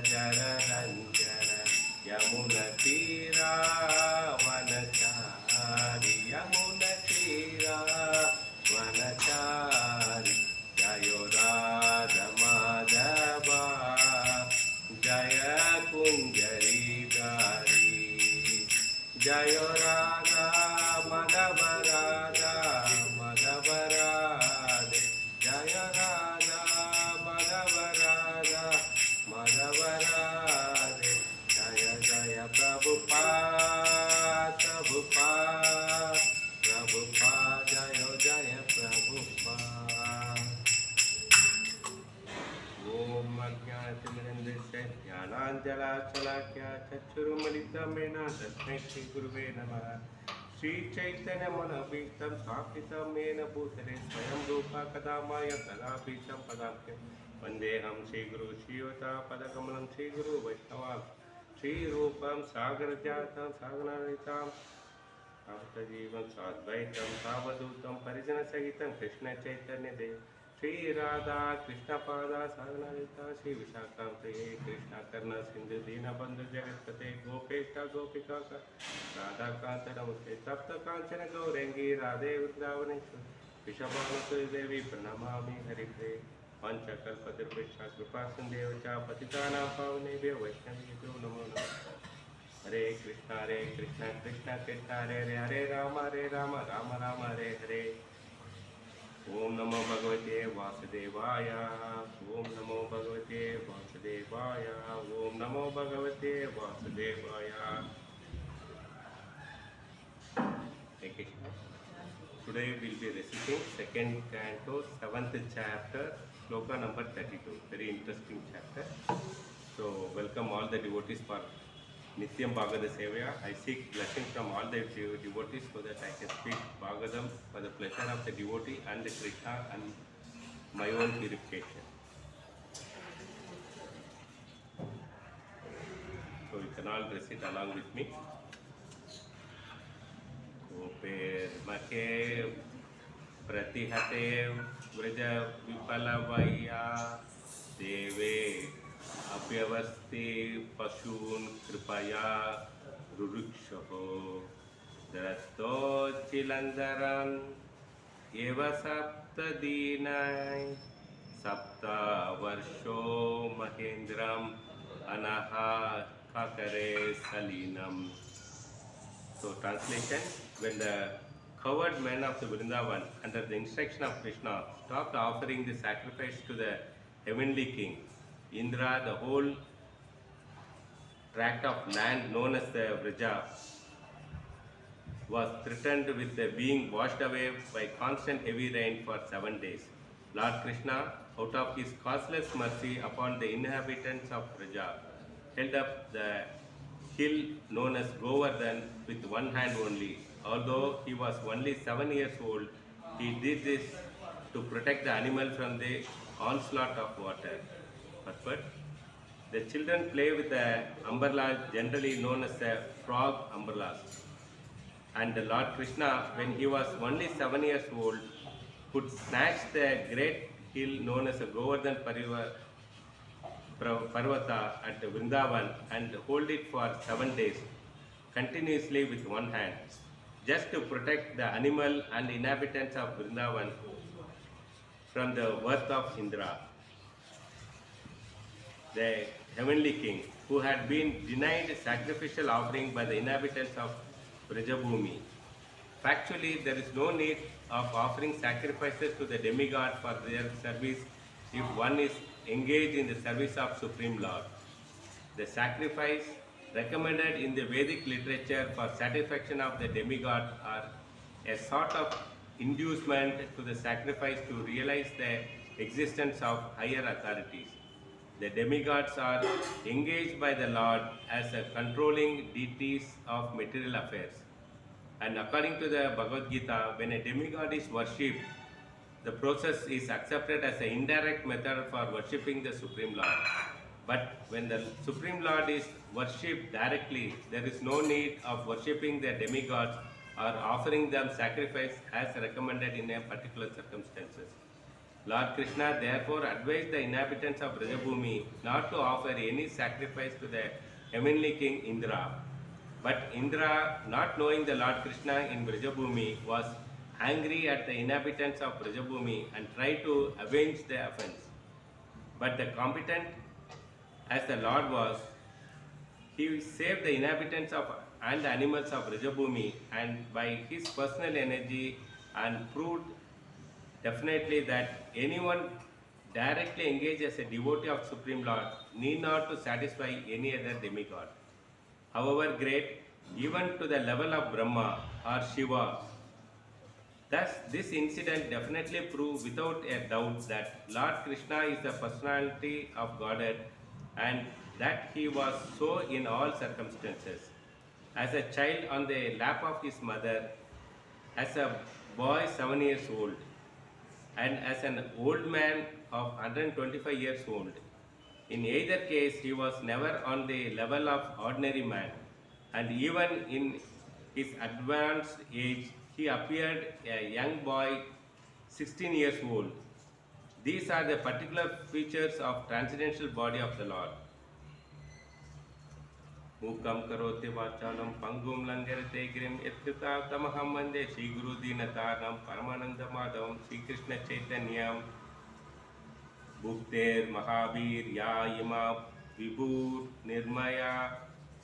Jararanjana Yamuna Tira Vanachari Yamuna Tira Vanachari Jayo Radha Madhava Jaya Kunjari Dari Jayo Radha Madhava Radha Madhava Radha Jaya Radha Madhava Radha Madhava Radha Jaya Jaya Prabhupada Prabhupada Prabhupada Jaya Jaya Prabhupada Om Ajnanatirmirandasya Jnananjalachalakya Chachurumalitamena Tasmai Shri Guruve Namaha Shri Chaitanya Manabhitam Sakitam Mena Bhutale Swayam Rupa Kadamaya Kadabhitam Padapyam Vandeham Shri Guru Shiyota Padakamalam Shri Guru Vaishnavam Shri Rupam Sagarjatam Saganaritam Bhakta Sadvaitam Savadutam Parijana Sahitam Krishna Chaitanya Dev Shri Radha Krishna Pada Saganarita Shri Vishakam Shri Krishna Karna Sindhu Dina Bandhu Jagatpate Gopeshta Gopika Radha Kanta Namaste Tapta Kanchana Gaurangi Radhe Vrindavaneshwar Vishabhanu Devi Pranamami Haripre Panchakalpatirvishya Kripa Sindhyacha Patitana Pavnebhyo Vaishnavibhyo Namo Namaha Hare Krishna Krishna Krishna Hare Hare Hare Rama Rama Rama Hare Hare Om Namo Bhagavate Vasudevaya Om Namo Bhagavate Vasudevaya Om Namo Bhagavate Vasudevaya Thank you. Today we will be reciting second canto, 7th chapter, sloka number 32. Very interesting chapter. So welcome all the devotees for Nityam Bhagavata Sevaya. I seek blessing from all the devotees so that I can speak Bhagavatam for the pleasure of the devotee and the Krishna and my own purification. So you can all recite along with me. Koper Make Pratihate Vraja Vipalavaya Deve Apyavasti Pashun Kripaya Rurukshaho Drasto Chilandaran Eva Sapta Dinai Sapta Varsho Mahendram Anaha Kakare Salinam. So translation, when the coward men of the Vrindavan under the instruction of Krishna stopped offering the sacrifice to the heavenly king, Indra, the whole tract of land known as the Vraja was threatened with being washed away by constant heavy rain for 7 days. Lord Krishna, out of his causeless mercy upon the inhabitants of Vraja, held up the hill known as Govardhan with one hand only. Although he was only 7 years old, he did this to protect the animal from the onslaught of water. But the children play with the umbrellas generally known as the frog umbrellas. And the Lord Krishna, when he was only 7 years old, could snatch the great hill known as the Govardhan Parvata at Vrindavan and hold it for 7 days continuously with one hand, just to protect the animal and inhabitants of Vrindavan from the wrath of Indra, the heavenly king, who had been denied sacrificial offering by the inhabitants of Brajabhumi. Factually, there is no need of offering sacrifices to the demigod for their service if one is engaged in the service of Supreme Lord. The sacrifice recommended in the Vedic literature for satisfaction of the demigod are a sort of inducement to the sacrifice to realize the existence of higher authorities. The demigods are engaged by the Lord as a controlling deities of material affairs. And according to the Bhagavad Gita, when a demigod is worshipped, the process is accepted as an indirect method for worshipping the Supreme Lord. But when the Supreme Lord is worshipped directly, there is no need of worshipping the demigods or offering them sacrifice as recommended in a particular circumstances. Lord Krishna therefore advised the inhabitants of Brajabhumi not to offer any sacrifice to the heavenly king Indra. But Indra, not knowing the Lord Krishna in Brajabhumi, was angry at the inhabitants of Brajabhumi and tried to avenge the offense. But the competent as the Lord was, he saved the inhabitants of and the animals of Brajabhumi, and by his personal energy and proved definitely that anyone directly engaged as a devotee of Supreme Lord need not to satisfy any other demigod, however great, even to the level of Brahma or Shiva. Thus, this incident definitely proves without a doubt that Lord Krishna is the personality of Godhead and that he was so in all circumstances. As a child on the lap of his mother, as a boy 7 years old, and as an old man of 125 years old. In either case, he was never on the level of ordinary man, and even in his advanced age, he appeared a young boy, 16 years old. These are the particular features of transcendental body of the Lord. Mukam karote vachalam pangum langarate girim yatkita tamaham vande Shri Guru Dinatanam Paramananda Madhavam Shri Krishna Chaitanyam Bhukter Mahavir Ya Ima Vibhur Nirmaya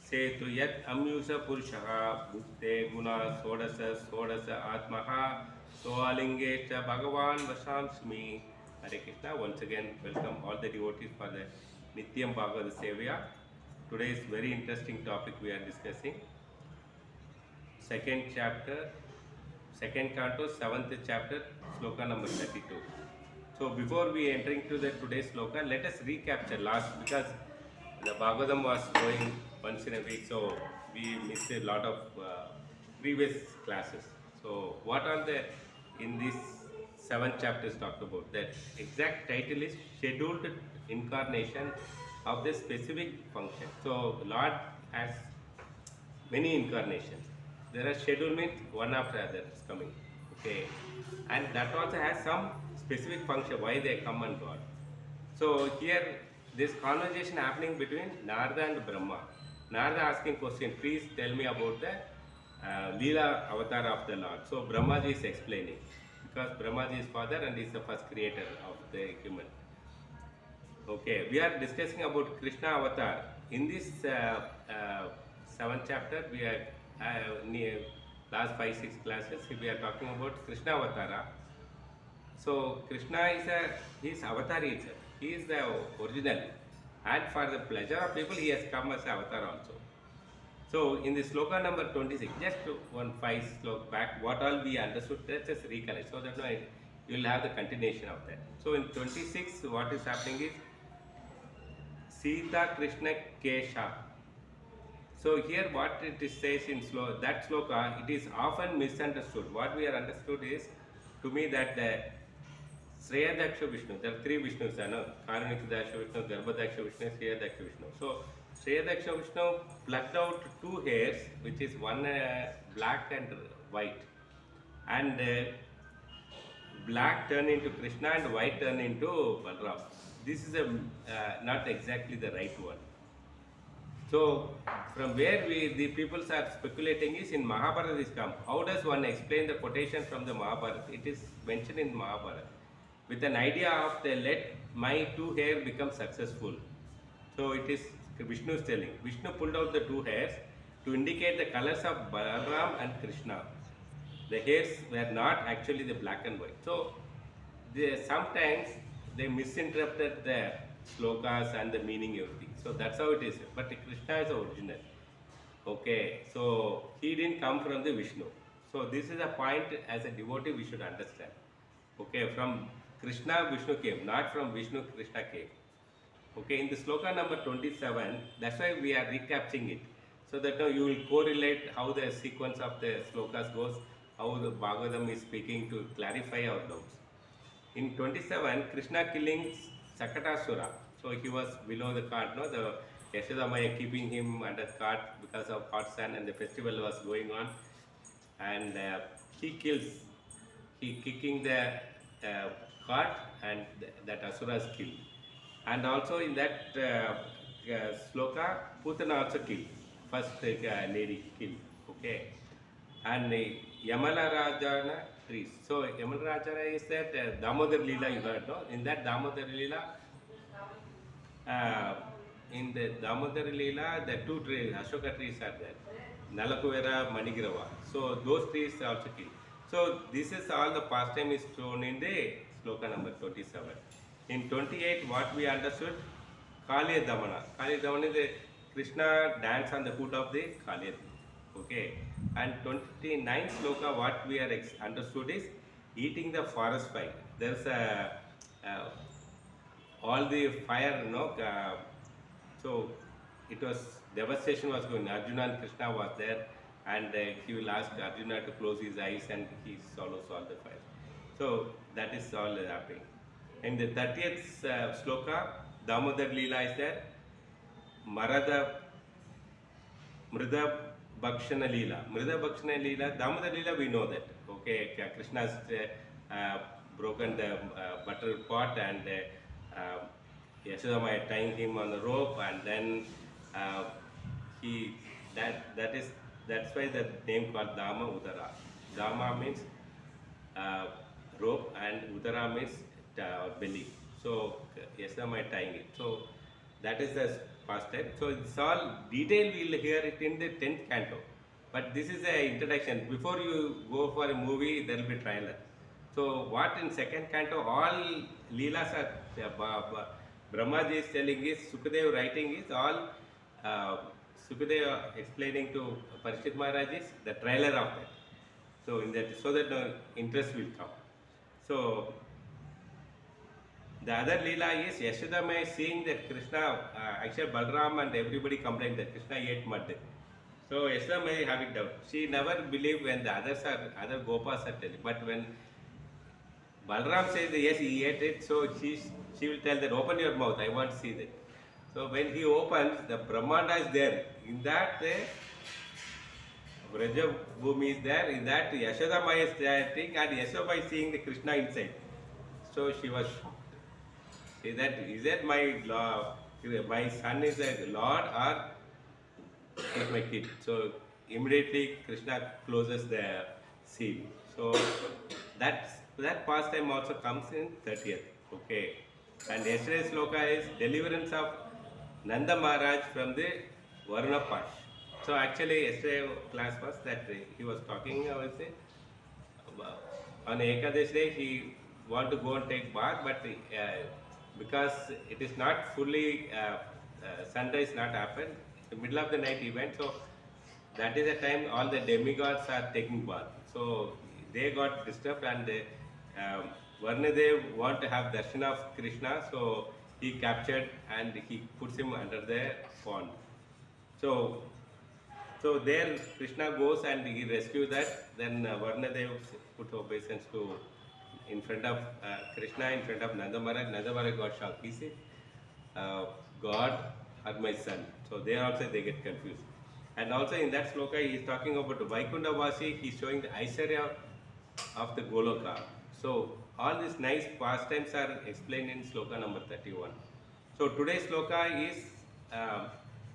Setu Yat Amyusa Purushaha Bhukte Guna Sodasa Sodasa Atmaha Soalingesha Bhagavan Vasamsmi. Hare Krishna. Once again, welcome all the devotees for the Nityam Bhagavad Sevya. Today's very interesting topic we are discussing. Second chapter, second canto, 7th chapter, sloka number 32. So before we entering to the today's sloka, let us recapture last, because the Bhagavatam was going once in a week, so we missed a lot of previous classes. So what are the, in this 7 chapters talked about? That exact title is Scheduled Incarnation of the Specific Function. So Lord has many incarnations. There are scheduled means one after other is coming. Okay. And that also has some specific function why they come and go. So here this conversation happening between Narada and Brahma. Narada asking question, please tell me about the Leela avatar of the Lord. So Brahmaji is explaining, because Brahmaji is father and is the first creator of the human. Okay, we are discussing about Krishna avatar. In this 7th chapter, we are near last 5-6 classes, we are talking about Krishna avatara. So Krishna is his avatar itself. He is the original, and for the pleasure of people, he has come as avatar also. So in the sloka number 26, just 5 slok back, what all we understood, let's just recollect, so that you will have the continuation of that. So in 26, what is happening is Sita Krishna Kesha. So here what it says in that sloka, it is often misunderstood. What we are understood is, to me, that the Shreyadaksha Vishnu, there are 3 Vishnus, Karanikaksha Vishnu, Garbhadaksha Vishnu, Shreyadaksha Vishnu. So Shreyadaksha Vishnu plucked out 2 hairs, which is one black and white, and black turned into Krishna and white turned into Balram. This is not exactly the right one. So from where the people are speculating is in Mahabharata is come. How does one explain the quotation from the Mahabharata? It is mentioned in Mahabharata with an idea of the let my 2 hair become successful. So it is Vishnu is telling. Vishnu pulled out the 2 hairs to indicate the colors of Balaram and Krishna. The hairs were not actually the black and white. So sometimes they misinterpreted the slokas and the meaning everything. So that's how it is. But Krishna is the original. Okay, so he didn't come from the Vishnu. So this is a point as a devotee we should understand. Okay, from Krishna Vishnu came, not from Vishnu Krishna came. Okay, in the sloka number 27, that's why we are recapturing it. So that now you will correlate how the sequence of the slokas goes, how the Bhagavatam is speaking to clarify our doubts. In 27, Krishna killing Sakatasura. So he was below the cart, no? The Yashoda Maya keeping him under the cart because of hot sun, and the festival was going on. And he kills, he kicking the caught and that asuras killed. And also in that sloka, Putana also killed. First lady killed. Okay. And Yamala Rajana trees. So Yamala Rajana is that Damodar Leela you heard, no? In that Damodar Leela, uh, in the Damodar Leela, the two trees, Ashoka trees are there. Nalakuvera, Manigrava. So those trees are also killed. So this is all the pastime is shown in the sloka number 27. In 28, what we understood, Kaliya Damana. Kaliya Damana is a Krishna dance on the foot of the Kaliya. Okay. And 29th sloka, what we are understood is eating the forest fire. There's a all the fire, so it was devastation was going. Arjuna and Krishna was there, and he will ask Arjuna to close his eyes, and he swallows all the fire. So that is all happening. In the 30th sloka, Damodar Leela is there. Marada Mrida Bhakshana Leela. Mrida Bhakshana Leela, Damodar Leela we know that. Okay, Krishna's broken the butter pot, and Yashodamaya tying him on the rope, and then he that's why the name called Dama Udara. Dama means rope, and Udara means belly. So Yashodamaya tying it. So that is the pastime. So it's all detail we'll hear it in the 10th canto. But this is a introduction. Before you go for a movie, there will be trailer. So what in second canto, all Leelas are, Brahmaji is telling is, Sukadev writing is all, Sukadev explaining to Parishit Maharaj is the trailer of that. So in that, so that interest will come. So the other Leela is Yashodamaya seeing that Krishna, actually Balram and everybody complained that Krishna ate mud. So Yashodamaya having doubt. She never believed when the other Gopas are telling. But when Balram says that yes, he ate it, so she will tell that open your mouth, I want to see that. So when he opens, the Brahmanda is there. In that, Vraja Bhumi is there. In that, Yashodamaya is there, and Yashodamaya is seeing the Krishna inside. So she was shocked. Is that my son is a lord, or is my kid? So immediately Krishna closes the seal. So that pastime also comes in 30th. Okay. And yesterday's sloka is deliverance of Nanda Maharaj from the Varuna Pash. So actually yesterday class was that he was talking, I will say, on Ekadash day he want to go and take bath, but because it is not fully, sunrise not happened, the middle of the night event, so that is the time all the demigods are taking bath. So they got disturbed, and Varnadev want to have darshan of Krishna, so he captured and he puts him under the pond. So there Krishna goes and he rescues that. Then Varnadev put obeisance to in front of Krishna, in front of Nanda Maharaj. Nanda Maharaj got shocked. He said, God or my son. So there also they get confused. And also in that sloka he is talking about Vaikunta Vasi. He is showing the Aishwarya of the Goloka. So all these nice pastimes are explained in sloka number 31. So today's sloka is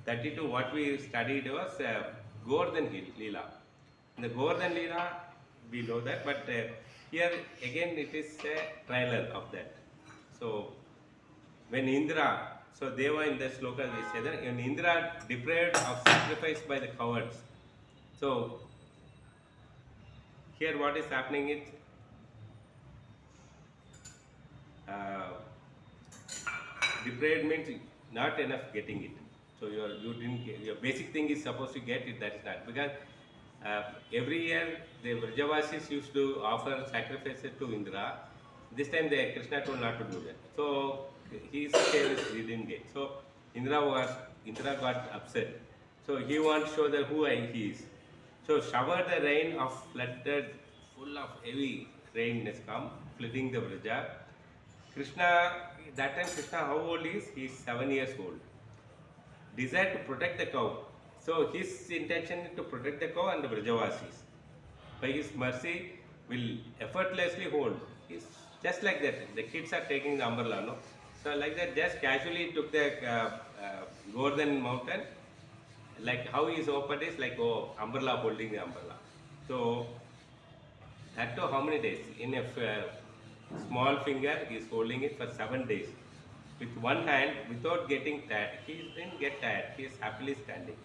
32. What we studied was Govardhan Leela. In the Govardhan Leela, we know that, but here again it is a trailer of that. So when Indra, so Deva in the sloka we say that when Indra deprived of sacrifice by the cowards. So here what is happening is deprived means not enough getting it. So your basic thing is supposed to get it, that is not. Because every year the Vrajavasis used to offer sacrifices to Indra. This time the Krishna told not to do that. So he didn't get. So Indra got upset. So he wants to show that who he is. So shower the rain of flooded, full of heavy rain has come, flooding the Vraja. Krishna, that time Krishna how old is? He is 7 years old. Desire to protect the cow. So his intention is to protect the cow and the Vrajavasis. By his mercy will effortlessly hold. He is Just like that, the kids are taking the umbrella, no? So like that, just casually took the Gordon mountain, like how he is opened is like, oh, umbrella holding the umbrella. So that too, how many days? In a small finger, he is holding it for 7 days. With one hand, without getting tired. He didn't get tired. He is happily standing.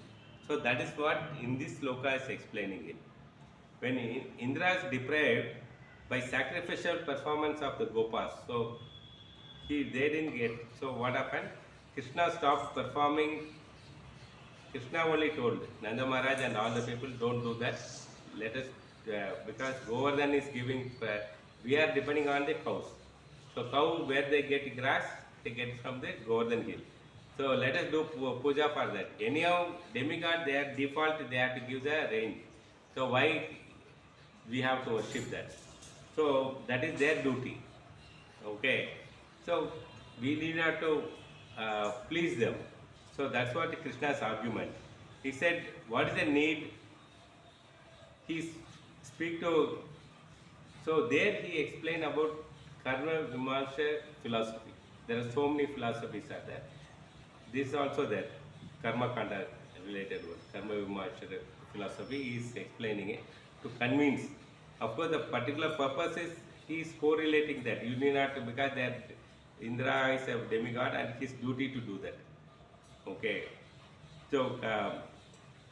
So that is what in this sloka is explaining it. When Indra is deprived by sacrificial performance of the Gopas, so they didn't get. So what happened? Krishna stopped performing. Krishna only told Nanda Maharaj and all the people, don't do that. Let us, because Govardhan is giving, we are depending on the cows. So cow, where they get grass, they get from the Govardhan hill. So let us do puja for that. Anyhow, demigod, they are default, they have to give the rain. So why we have to worship that? So that is their duty. Okay. So we need not to please them. So that's what Krishna's argument. He said, what is the need? He speak to, so there he explained about Karma Vimarsha philosophy. There are so many philosophies are there. This is also there, Karma Kanda related one. Karma Vimarsha philosophy is explaining it to convince. Of course, the particular purpose is he is correlating that. You need not, because that Indra is a demigod and his duty to do that. Okay. So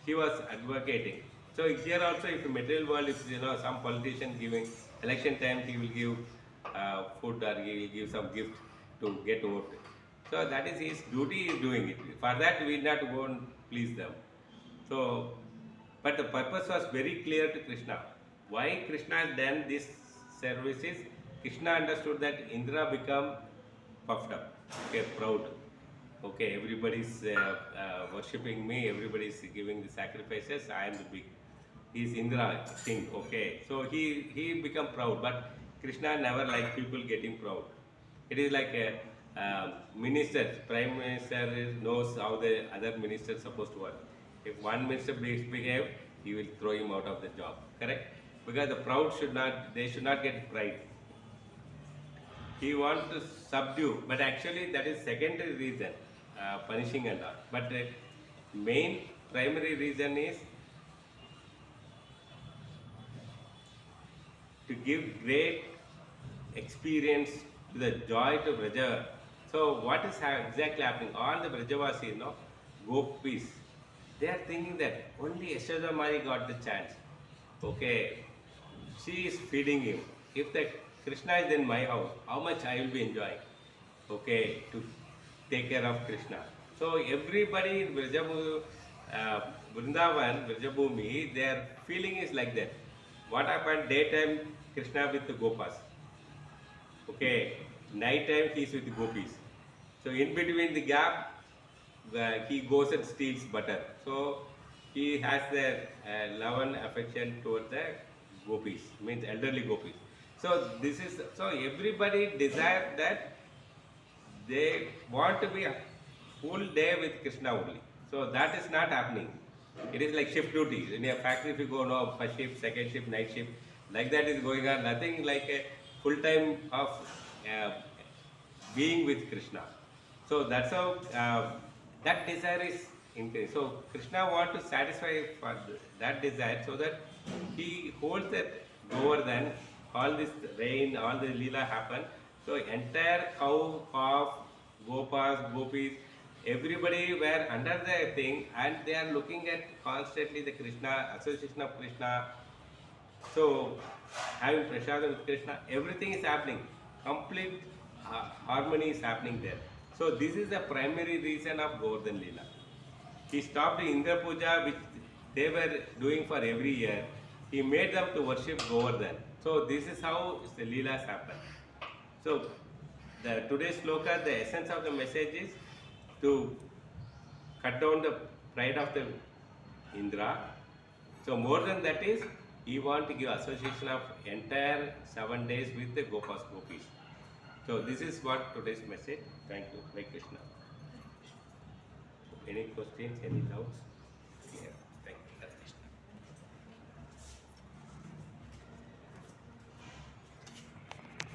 he was advocating. So here also, if the material world, if some politician giving election time, he will give food or he will give some gift to get vote. So that is his duty, is doing it. For that, we not go and please them. So, but the purpose was very clear to Krishna. Why Krishna has done this services? Krishna understood that Indra become puffed up, okay, proud. Okay, everybody is worshipping me, everybody is giving the sacrifices, I am the big. He is Indra, king, okay. So he become proud, but Krishna never like people getting proud. It is like a minister, prime minister knows how the other minister is supposed to work. If one minister misbehave, he will throw him out of the job, correct? Because the proud should not, they should not get pride. He wants to subdue, but actually that is secondary reason, punishing and all. But main primary reason is to give great experience to the joy to Braja. So what is exactly happening? All the Brajavasis, Gopis, they are thinking that only Yashoda Mari got the chance. Okay, she is feeding him. If the Krishna is in my house, how much I will be enjoying? Okay, to take care of Krishna. So everybody in Vrindavan, Vrajabhumi, their feeling is like that. What happened? Daytime Krishna with the Gopas. Okay, night time he is with the Gopis. So in between the gap, he goes and steals butter. So he has the love and affection towards the Gopis, means elderly Gopis. So this is, so everybody desire that they want to be a full day with Krishna only. So that is not happening. It is like shift duty. In a factory, if you go, no, first shift, second shift, night shift, like that is going on. Nothing like a full time of being with Krishna. So that's how that desire is increased. So Krishna wants to satisfy for that desire, so that he holds that Govardhan, all this rain, all the Leela happen. So entire cow, calf, Gopas, Gopis, everybody were under the thing, and they are looking at constantly the Krishna, association of Krishna. So having prasad with Krishna, everything is happening. Complete harmony is happening there. So this is the primary reason of Govardhan Leela. He stopped the Indra Puja, which they were doing for every year. He made them to worship Govardhan. So this is how the Leelas happen. So the today's sloka, the essence of the message is to cut down the pride of the Indra. So more than that is, he want to give association of entire 7 days with the Gopas Gopis. So this is what today's message. Thank you. Hare Krishna. Any questions, any doubts?